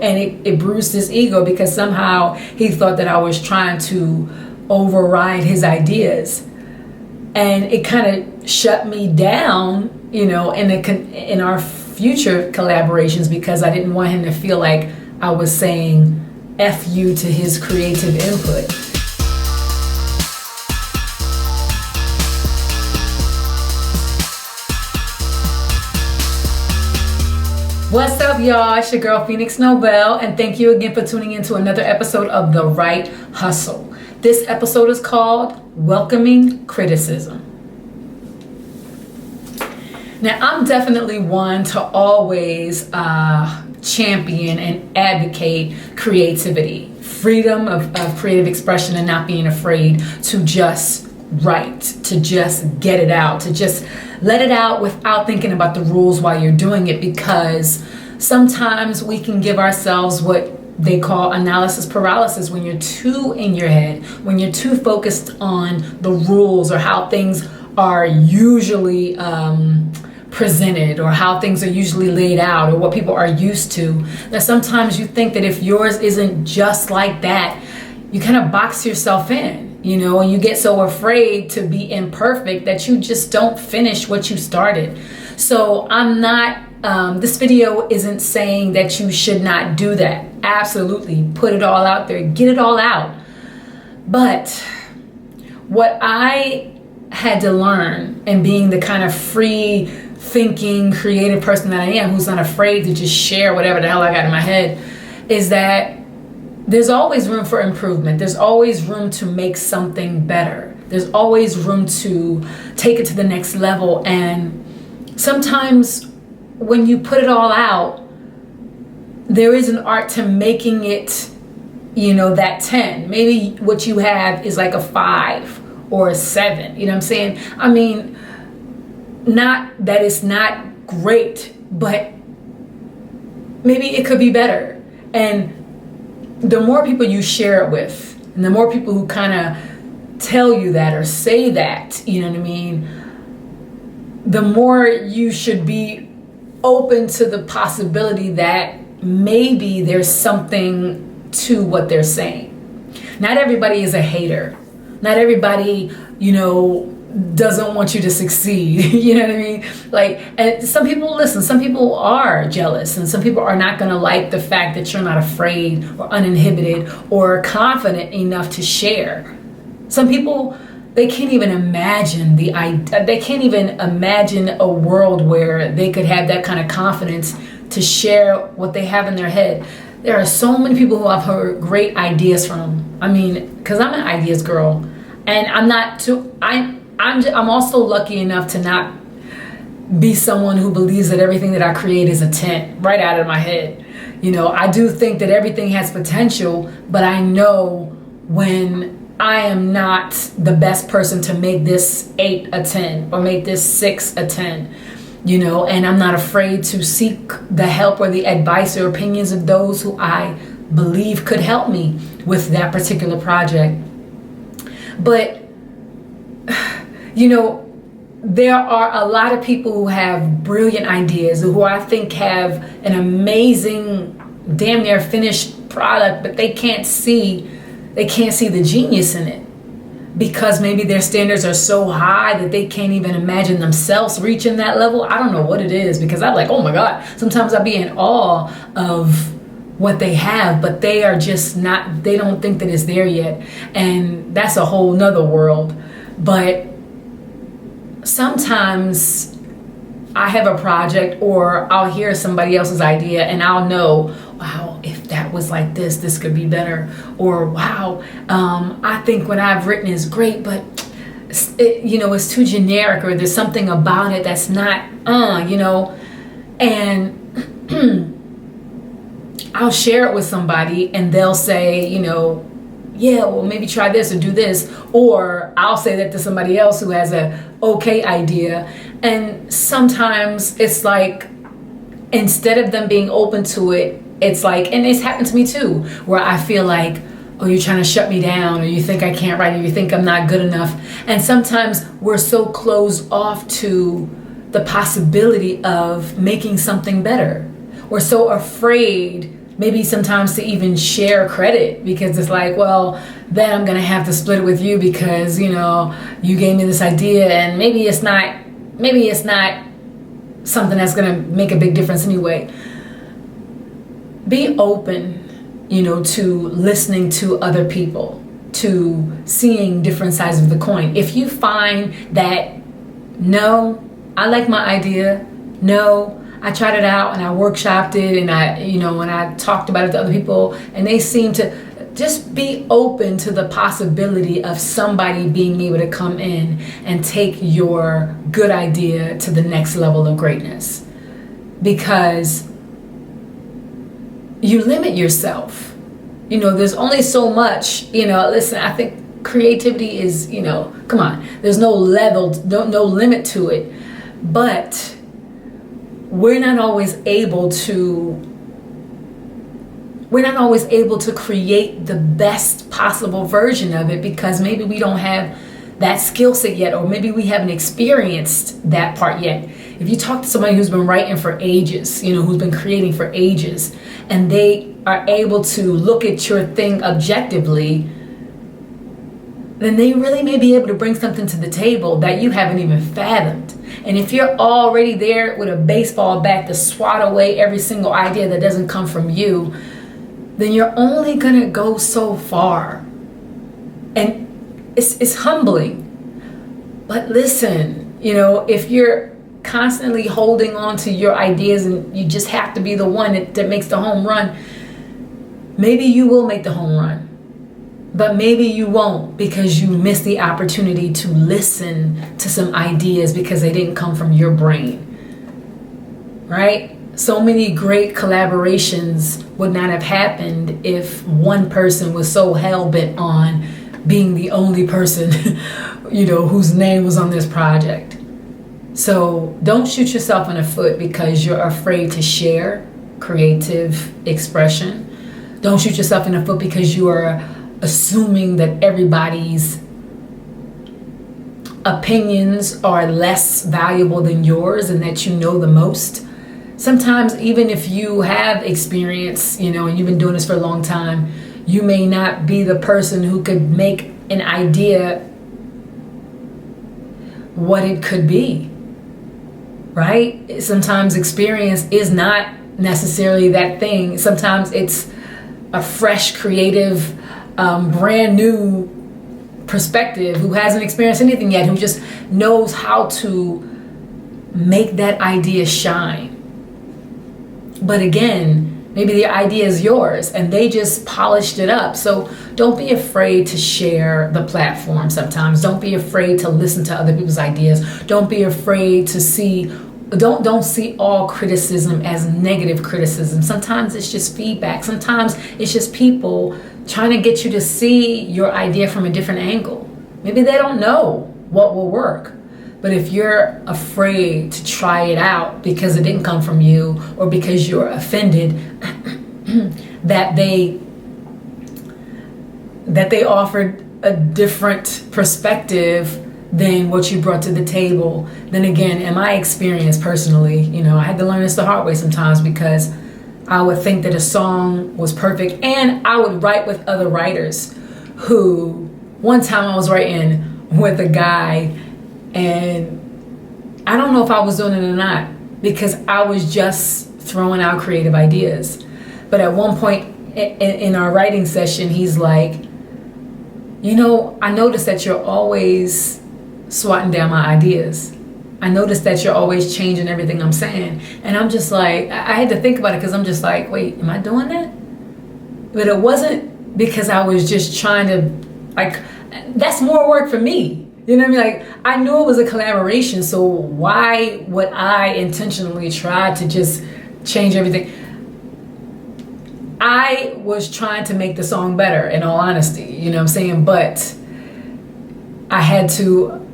And it bruised his ego because somehow he thought that I was trying to override his ideas. And it kind of shut me down, in our future collaborations, because I didn't want him to feel like I was saying F you to his creative input. What's up, y'all? It's your girl, Phoenix Nobel, and thank you again for tuning in to another episode of The Right Hustle. This episode is called Welcoming Criticism. Now, I'm definitely one to always champion and advocate creativity, freedom of creative expression, and not being afraid to just write, to just get it out, to just let it out without thinking about the rules while you're doing it, because sometimes we can give ourselves what they call analysis paralysis when you're too in your head, when you're too focused on the rules or how things are usually presented or how things are usually laid out or what people are used to. That sometimes you think that if yours isn't just like that, you kind of box yourself in. And you get so afraid to be imperfect that you just don't finish what you started. So I'm not, this video isn't saying that you should not do that. Absolutely. Put it all out there. Get it all out. But what I had to learn, and being the kind of free thinking, creative person that I am, who's not afraid to just share whatever the hell I got in my head, is that there's always room for improvement. There's always room to make something better. There's always room to take it to the next level. And sometimes when you put it all out, there is an art to making it, that 10. Maybe what you have is like a 5 or a 7. You know what I'm saying? I mean, not that it's not great, but maybe it could be better. And the more people you share it with, and the more people who kind of tell you that or say that, the more you should be open to the possibility that maybe there's something to what they're saying. Not everybody is a hater. Not everybody, doesn't want you to succeed. You know what I mean? And some people are jealous, and some people are not going to like the fact that you're not afraid or uninhibited or confident enough to share. Some people, they can't even imagine they can't even imagine a world where they could have that kind of confidence to share what they have in their head. There are so many people who I've heard great ideas from. Because I'm an ideas girl, and I'm also lucky enough to not be someone who believes that everything that I create is a 10 right out of my head. I do think that everything has potential, but I know when I am not the best person to make this 8 a 10 or make this 6 a 10, and I'm not afraid to seek the help or the advice or opinions of those who I believe could help me with that particular project. But there are a lot of people who have brilliant ideas, who I think have an amazing, damn near finished product, but they can't see the genius in it, because maybe their standards are so high that they can't even imagine themselves reaching that level. I don't know what it is, because I'm like, oh my God, sometimes I'll be in awe of what they have, but they are just not, they don't think that it's there yet. And that's a whole nother world. But sometimes I have a project, or I'll hear somebody else's idea, and I'll know, wow, if that was like this could be better. Or wow, I think what I've written is great, but it's too generic, or there's something about it that's not, and I'll share it with somebody, and they'll say, yeah, well, maybe try this or do this. Or I'll say that to somebody else who has a okay idea. And sometimes it's like, instead of them being open to it, it's like, and it's happened to me too, where I feel like, oh, you're trying to shut me down, or you think I can't write, or you think I'm not good enough. And sometimes we're so closed off to the possibility of making something better. We're so afraid maybe sometimes to even share credit, because it's like, well, then I'm gonna have to split it with you because, you know, you gave me this idea, and maybe it's not something that's gonna make a big difference anyway. Be open, you know, to listening to other people, to seeing different sides of the coin. If you find that, no, I like my idea, no, I tried it out and I workshopped it, and I talked about it to other people, and they seem to just be open to the possibility of somebody being able to come in and take your good idea to the next level of greatness, because you limit yourself. You know, there's only so much, you know, listen, I think creativity is, you know, come on, there's no level, no limit to it, but we're not always able to create the best possible version of it, because maybe we don't have that skill set yet, or maybe we haven't experienced that part yet. If you talk to somebody who's been writing for ages, you know, who's been creating for ages, and they are able to look at your thing objectively, then they really may be able to bring something to the table that you haven't even fathomed. And if you're already there with a baseball bat to swat away every single idea that doesn't come from you, then you're only gonna go so far. And it's humbling. But listen, you know, if you're constantly holding on to your ideas and you just have to be the one that makes the home run, maybe you will make the home run. But maybe you won't, because you missed the opportunity to listen to some ideas because they didn't come from your brain, right? So many great collaborations would not have happened if one person was so hell-bent on being the only person, you know, whose name was on this project. So don't shoot yourself in the foot because you're afraid to share creative expression. Don't shoot yourself in the foot because you are assuming that everybody's opinions are less valuable than yours and that you know the most. Sometimes, even if you have experience, you know, and you've been doing this for a long time, you may not be the person who could make an idea what it could be, right? Sometimes experience is not necessarily that thing. Sometimes it's a fresh, creative, brand new perspective who hasn't experienced anything yet, who just knows how to make that idea shine. But again, maybe the idea is yours and they just polished it up. So don't be afraid to share the platform sometimes. Don't be afraid to listen to other people's ideas. Don't be afraid to don't see all criticism as negative criticism. Sometimes it's just feedback. Sometimes it's just people trying to get you to see your idea from a different angle. Maybe they don't know what will work. But if you're afraid to try it out because it didn't come from you, or because you're offended that they offered a different perspective than what you brought to the table, then again, in my experience personally, you know, I had to learn this the hard way sometimes, because I would think that a song was perfect, and I would write with other writers who, one time I was writing with a guy, and I don't know if I was doing it or not, because I was just throwing out creative ideas. But at one point in our writing session, he's like, you know, I noticed that you're always swatting down my ideas. I noticed that you're always changing everything I'm saying. And I'm just like, I had to think about it, because I'm just like, wait, am I doing that? But it wasn't because I was just trying to, like, that's more work for me. You know what I mean? Like, I knew it was a collaboration, so why would I intentionally try to just change everything? I was trying to make the song better, in all honesty, you know what I'm saying? But I had to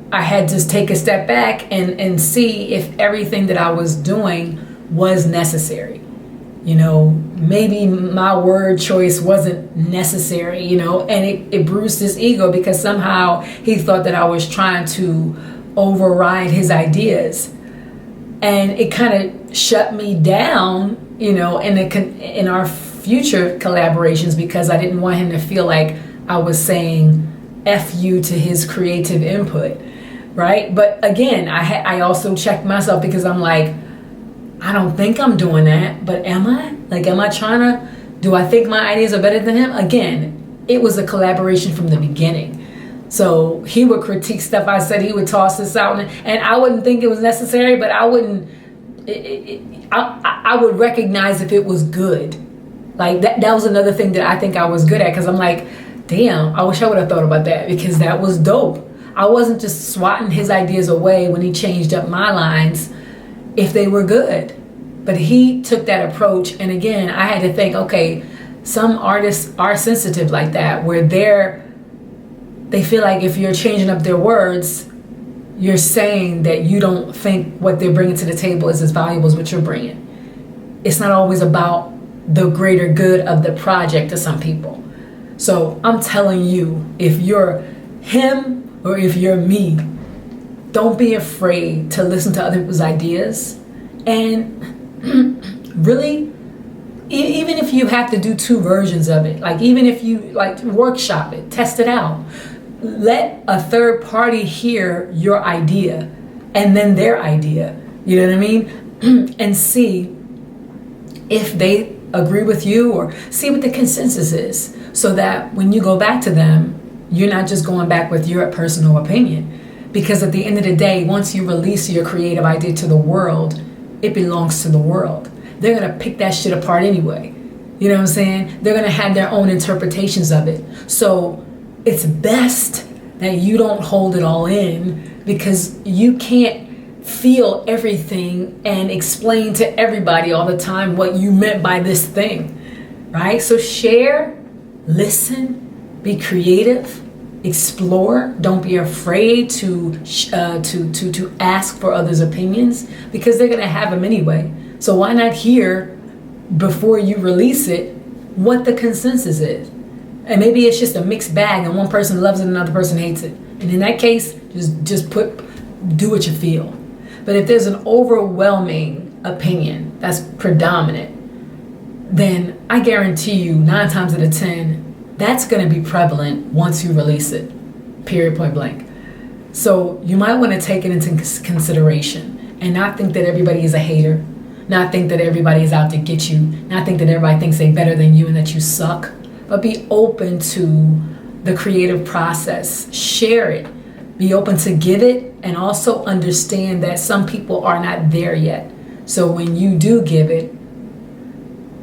take a step back and see if everything that I was doing was necessary. You know, maybe my word choice wasn't necessary, you know, and it bruised his ego, because somehow he thought that I was trying to override his ideas. And it kind of shut me down, you know, in our future collaborations because I didn't want him to feel like I was saying F you to his creative input, right? But again, I also checked myself because I'm like, I don't think I'm doing that, but am I? Like, am I trying to, do I think my ideas are better than him? Again, it was a collaboration from the beginning. So he would critique stuff I said, he would toss this out, and I wouldn't think it was necessary, but I wouldn't, I would recognize if it was good. Like that was another thing that I think I was good at, because I'm like, damn, I wish I would have thought about that, because that was dope. I wasn't just swatting his ideas away when he changed up my lines if they were good. But he took that approach, and again, I had to think, okay, some artists are sensitive like that, where they feel like if you're changing up their words, you're saying that you don't think what they're bringing to the table is as valuable as what you're bringing. It's not always about the greater good of the project to some people. So I'm telling you, if you're him or if you're me, don't be afraid to listen to other people's ideas. And really, even if you have to do two versions of it, like even if you like workshop it, test it out, let a third party hear your idea and then their idea, you know what I mean? And see if they agree with you, or see what the consensus is, so that when you go back to them, you're not just going back with your personal opinion. Because at the end of the day, once you release your creative idea to the world, it belongs to the world. They're going to pick that shit apart anyway. You know what I'm saying? They're going to have their own interpretations of it. So it's best that you don't hold it all in, because you can't feel everything and explain to everybody all the time what you meant by this thing, right? So share, listen, be creative, explore. Don't be afraid to ask for others' opinions, because they're gonna have them anyway. So why not hear before you release it what the consensus is? And maybe it's just a mixed bag, and one person loves it, another person hates it. And in that case, just do what you feel. But if there's an overwhelming opinion that's predominant, then I guarantee you 9 times out of 10, that's going to be prevalent once you release it, period, point blank. So you might want to take it into consideration and not think that everybody is a hater, not think that everybody is out to get you, not think that everybody thinks they're better than you and that you suck, but be open to the creative process. Share it. Be open to give it, and also understand that some people are not there yet. So when you do give it,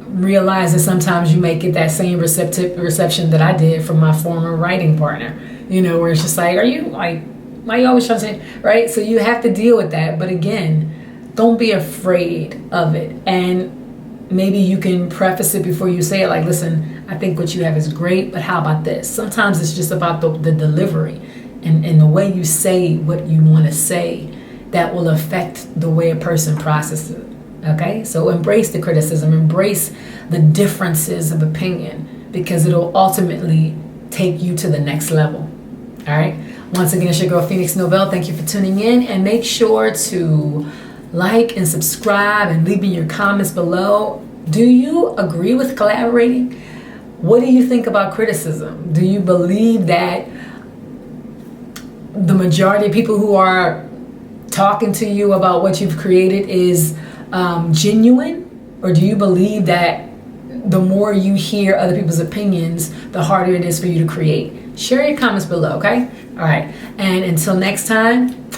realize that sometimes you may get that same reception that I did from my former writing partner, where it's just like, are you like, why are you always trying to say, right? So you have to deal with that. But again, don't be afraid of it. And maybe you can preface it before you say it, like, listen, I think what you have is great, but how about this? Sometimes it's just about the delivery and the way you say what you want to say that will affect the way a person processes it. Okay, so embrace the criticism, embrace the differences of opinion, because it'll ultimately take you to the next level. All right, once again, it's your girl Phoenix Novell. Thank you for tuning in, and make sure to like and subscribe and leave me your comments below. Do you agree with collaborating? What do you think about criticism? Do you believe that the majority of people who are talking to you about what you've created is genuine? Or do you believe that the more you hear other people's opinions, the harder it is for you to create? Share your comments below, okay? All right, and until next time,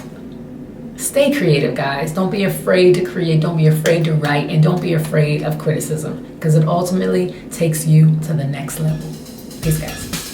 stay creative, guys. Don't be afraid to create, don't be afraid to write, and don't be afraid of criticism, because it ultimately takes you to the next level. Peace, guys.